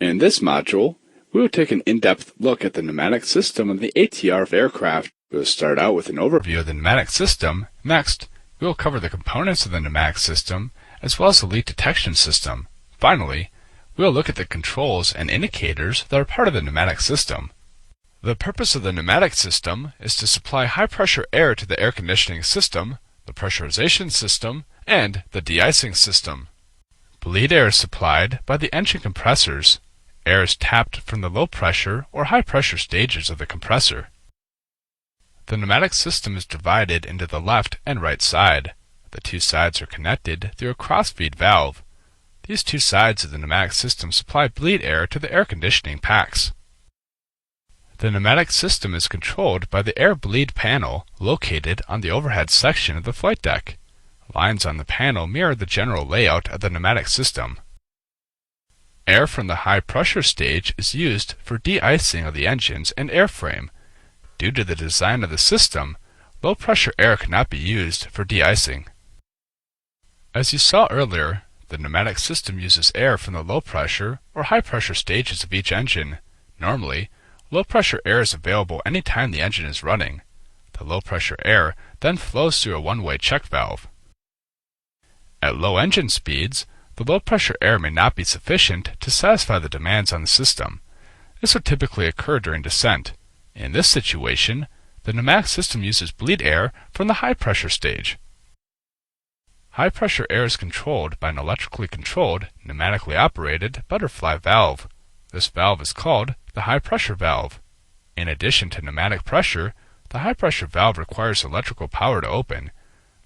In this module, we will take an in-depth look at the pneumatic system of the ATR aircraft. We will start out with an overview of the pneumatic system. Next, we will cover the components of the pneumatic system, as well as the leak detection system. Finally, we will look at the controls and indicators that are part of the pneumatic system. The purpose of the pneumatic system is to supply high-pressure air to the air conditioning system, the pressurization system, and the de-icing system. Bleed air is supplied by the engine compressors. Air is tapped from the low-pressure or high-pressure stages of the compressor. The pneumatic system is divided into the left and right side. The two sides are connected through a cross-feed valve. These two sides of the pneumatic system supply bleed air to the air conditioning packs. The pneumatic system is controlled by the air bleed panel located on the overhead section of the flight deck. Lines on the panel mirror the general layout of the pneumatic system. Air from the high-pressure stage is used for de-icing of the engines and airframe. Due to the design of the system, low-pressure air cannot be used for de-icing. As you saw earlier, the pneumatic system uses air from the low-pressure or high-pressure stages of each engine. Normally, low-pressure air is available any time the engine is running. The low-pressure air then flows through a one-way check valve. At low engine speeds, the low-pressure air may not be sufficient to satisfy the demands on the system. This would typically occur during descent. In this situation, the pneumatic system uses bleed air from the high-pressure stage. High-pressure air is controlled by an electrically controlled, pneumatically operated butterfly valve. This valve is called the high-pressure valve. In addition to pneumatic pressure, the high-pressure valve requires electrical power to open.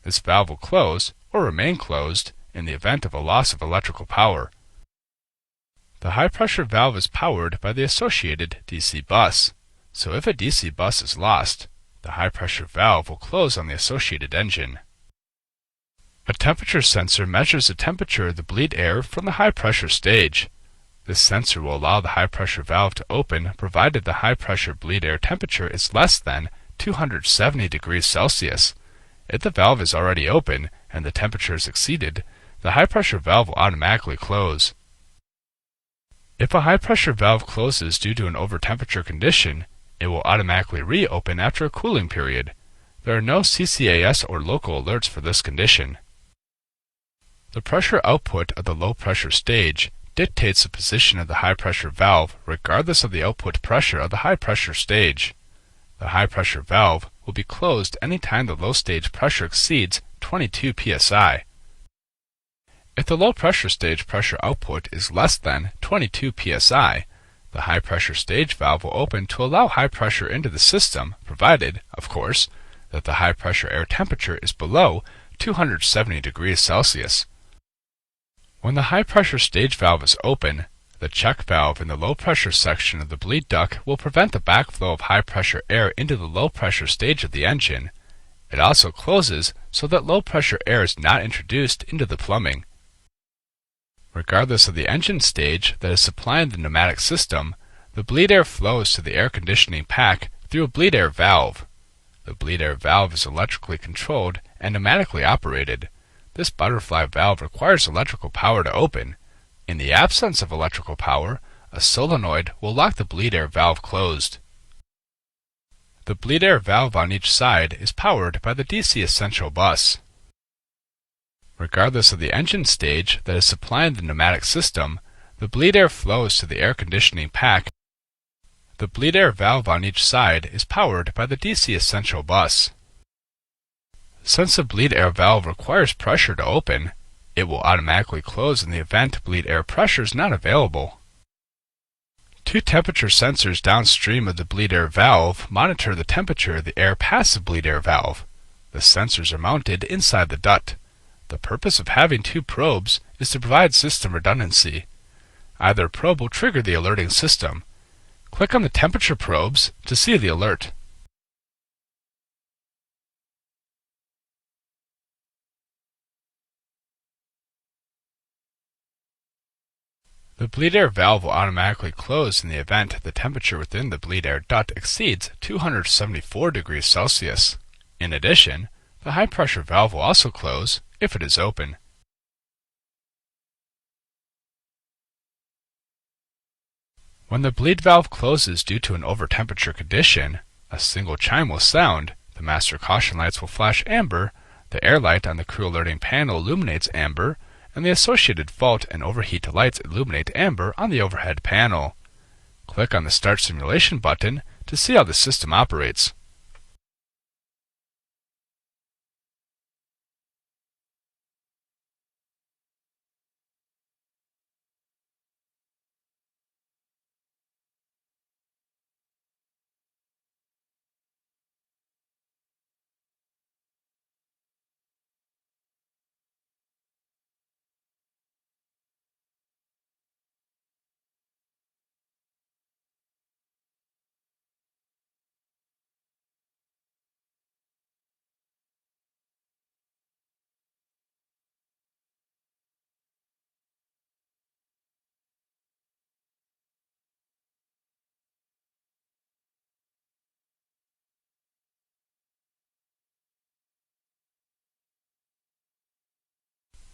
This valve will close or remain closed in the event of a loss of electrical power. The high-pressure valve is powered by the associated DC bus, so if a DC bus is lost, the high-pressure valve will close on the associated engine. A temperature sensor measures the temperature of the bleed air from the high-pressure stage. This sensor will allow the high-pressure valve to open provided the high-pressure bleed air temperature is less than 270 degrees Celsius. If the valve is already open and the temperature is exceeded, the high-pressure valve will automatically close. If a high-pressure valve closes due to an over-temperature condition, it will automatically reopen after a cooling period. There are no CCAS or local alerts for this condition. The pressure output of the low-pressure stage dictates the position of the high-pressure valve regardless of the output pressure of the high-pressure stage. The high-pressure valve will be closed any time the low-stage pressure exceeds 22 psi. If the low-pressure stage pressure output is less than 22 psi, the high-pressure stage valve will open to allow high pressure into the system, provided, of course, that the high-pressure air temperature is below 270 degrees Celsius. When the high-pressure stage valve is open, the check valve in the low-pressure section of the bleed duct will prevent the backflow of high-pressure air into the low-pressure stage of the engine. It also closes so that low-pressure air is not introduced into the plumbing. Regardless of the engine stage that is supplying the pneumatic system, the bleed air flows to the air conditioning pack through a bleed air valve. The bleed air valve is electrically controlled and pneumatically operated. This butterfly valve requires electrical power to open. In the absence of electrical power, a solenoid will lock the bleed air valve closed. The bleed air valve on each side is powered by the DC essential bus. Regardless of the engine stage that is supplying the pneumatic system, the bleed air flows to the air conditioning pack. The bleed air valve on each side is powered by the DC essential bus. Since the bleed air valve requires pressure to open, it will automatically close in the event bleed air pressure is not available. Two temperature sensors downstream of the bleed air valve monitor the temperature of the air past the bleed air valve. The sensors are mounted inside the duct. The purpose of having two probes is to provide system redundancy. Either probe will trigger the alerting system. Click on the temperature probes to see the alert. The bleed air valve will automatically close in the event the temperature within the bleed air duct exceeds 274 degrees Celsius. In addition, the high pressure valve will also close if it is open. When the bleed valve closes due to an overtemperature condition, a single chime will sound, the master caution lights will flash amber, the air light on the crew alerting panel illuminates amber, and the associated fault and overheat lights illuminate amber on the overhead panel. Click on the Start Simulation button to see how the system operates.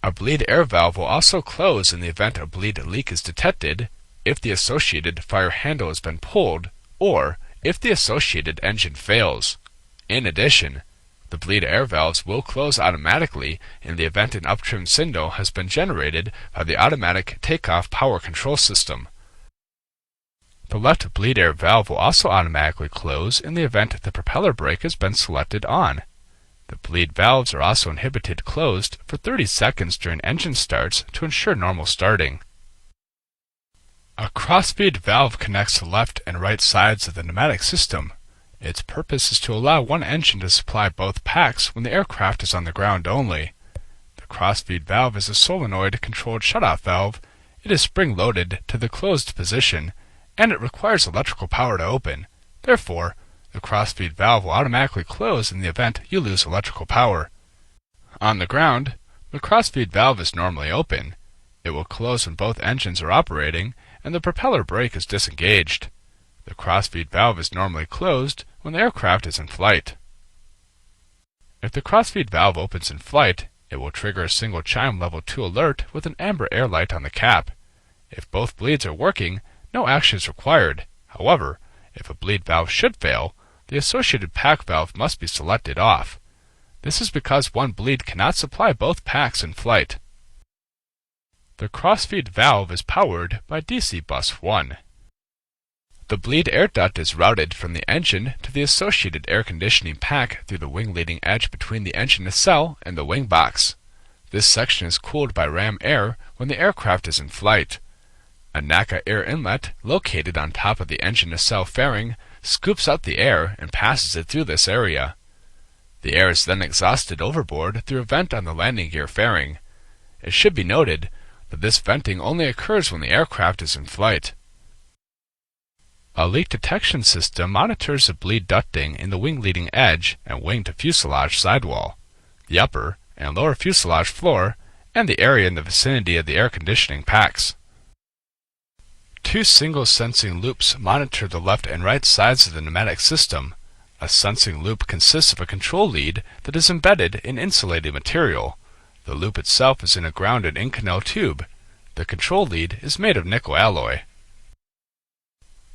A bleed air valve will also close in the event a bleed leak is detected, if the associated fire handle has been pulled, or if the associated engine fails. In addition, the bleed air valves will close automatically in the event an uptrimmed signal has been generated by the automatic takeoff power control system. The left bleed air valve will also automatically close in the event the propeller brake has been selected on. The bleed valves are also inhibited closed for 30 seconds during engine starts to ensure normal starting. A crossfeed valve connects the left and right sides of the pneumatic system. Its purpose is to allow one engine to supply both packs when the aircraft is on the ground only. The crossfeed valve is a solenoid-controlled shutoff valve. It is spring-loaded to the closed position, and it requires electrical power to open. Therefore, the crossfeed valve will automatically close in the event you lose electrical power. On the ground, the crossfeed valve is normally open. It will close when both engines are operating and the propeller brake is disengaged. The crossfeed valve is normally closed when the aircraft is in flight. If the crossfeed valve opens in flight, it will trigger a single chime level 2 alert with an amber air light on the cap. If both bleeds are working, no action is required. However, if a bleed valve should fail, the associated pack valve must be selected off. This is because one bleed cannot supply both packs in flight. The crossfeed valve is powered by DC bus 1. The bleed air duct is routed from the engine to the associated air conditioning pack through the wing leading edge between the engine nacelle and the wing box. This section is cooled by ram air when the aircraft is in flight. A NACA air inlet, located on top of the engine nacelle fairing, scoops out the air and passes it through this area. The air is then exhausted overboard through a vent on the landing gear fairing. It should be noted that this venting only occurs when the aircraft is in flight. A leak detection system monitors the bleed ducting in the wing leading edge and wing to fuselage sidewall, the upper and lower fuselage floor, and the area in the vicinity of the air conditioning packs. Two single sensing loops monitor the left and right sides of the pneumatic system. A sensing loop consists of a control lead that is embedded in insulated material. The loop itself is in a grounded Inconel tube. The control lead is made of nickel alloy.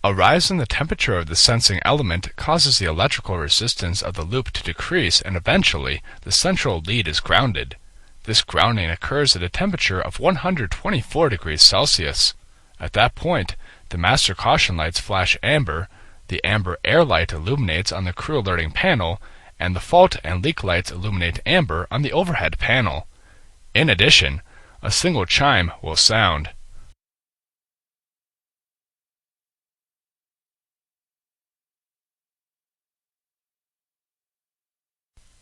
A rise in the temperature of the sensing element causes the electrical resistance of the loop to decrease, and eventually the central lead is grounded. This grounding occurs at a temperature of 124 degrees Celsius. At that point, the master caution lights flash amber, the amber air light illuminates on the crew alerting panel, and the fault and leak lights illuminate amber on the overhead panel. In addition, a single chime will sound.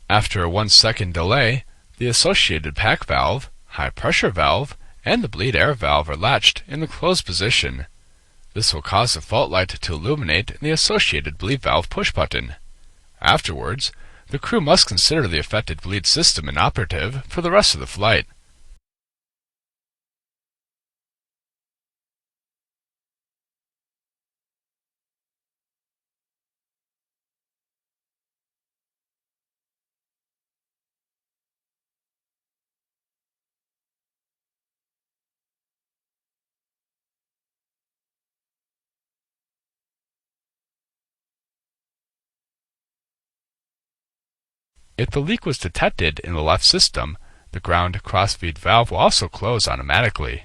After a 1-second delay, the associated pack valve, high pressure valve, and the bleed air valve are latched in the closed position. This will cause the fault light to illuminate in the associated bleed valve push button. Afterwards, the crew must consider the affected bleed system inoperative for the rest of the flight. If the leak was detected in the left system, the ground cross-feed valve will also close automatically.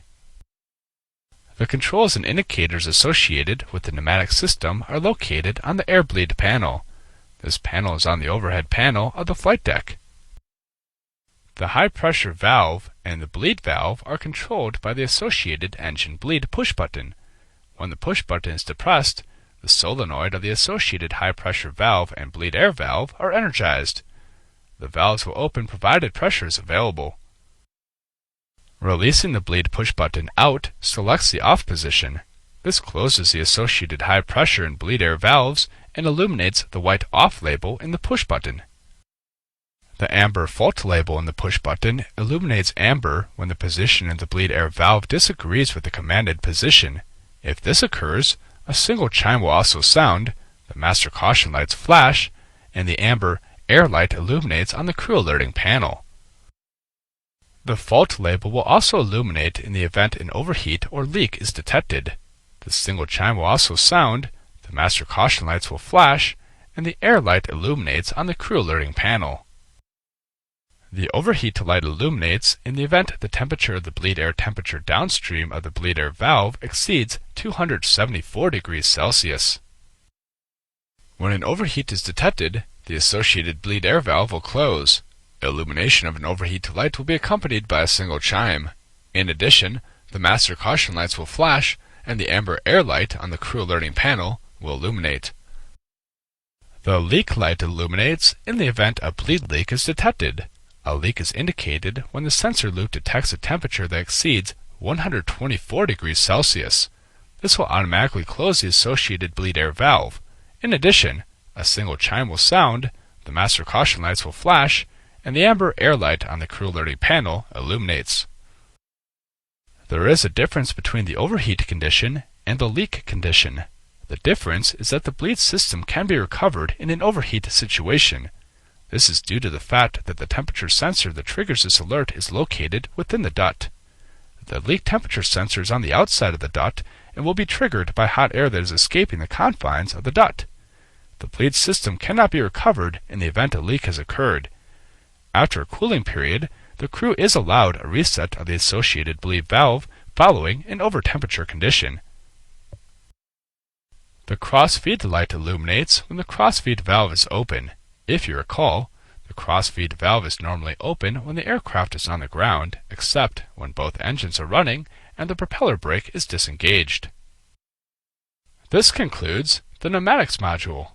The controls and indicators associated with the pneumatic system are located on the air bleed panel. This panel is on the overhead panel of the flight deck. The high-pressure valve and the bleed valve are controlled by the associated engine bleed push button. When the push button is depressed, the solenoid of the associated high-pressure valve and bleed air valve are energized. The valves will open provided pressure is available. Releasing the bleed push button out selects the off position. This closes the associated high pressure and bleed air valves and illuminates the white off label in the push button. The amber fault label in the push button illuminates amber when the position in the bleed air valve disagrees with the commanded position. If this occurs, a single chime will also sound, the master caution lights flash, and the amber air light illuminates on the crew alerting panel. The fault label will also illuminate in the event an overheat or leak is detected. The single chime will also sound, the master caution lights will flash, and the air light illuminates on the crew alerting panel. The overheat light illuminates in the event the temperature of the bleed air temperature downstream of the bleed air valve exceeds 274 degrees Celsius. When an overheat is detected, the associated bleed air valve will close. Illumination of an overheat light will be accompanied by a single chime. In addition, the master caution lights will flash, and the amber air light on the crew alerting panel will illuminate. The leak light illuminates in the event a bleed leak is detected. A leak is indicated when the sensor loop detects a temperature that exceeds 124 degrees Celsius. This will automatically close the associated bleed air valve. In addition, a single chime will sound, the master caution lights will flash, and the amber air light on the crew alerting panel illuminates. There is a difference between the overheat condition and the leak condition. The difference is that the bleed system can be recovered in an overheat situation. This is due to the fact that the temperature sensor that triggers this alert is located within the duct. The leak temperature sensor is on the outside of the duct and will be triggered by hot air that is escaping the confines of the duct. The bleed system cannot be recovered in the event a leak has occurred. After a cooling period, the crew is allowed a reset of the associated bleed valve following an over-temperature condition. The cross-feed light illuminates when the cross-feed valve is open. If you recall, the cross-feed valve is normally open when the aircraft is on the ground, except when both engines are running and the propeller brake is disengaged. This concludes the pneumatics module.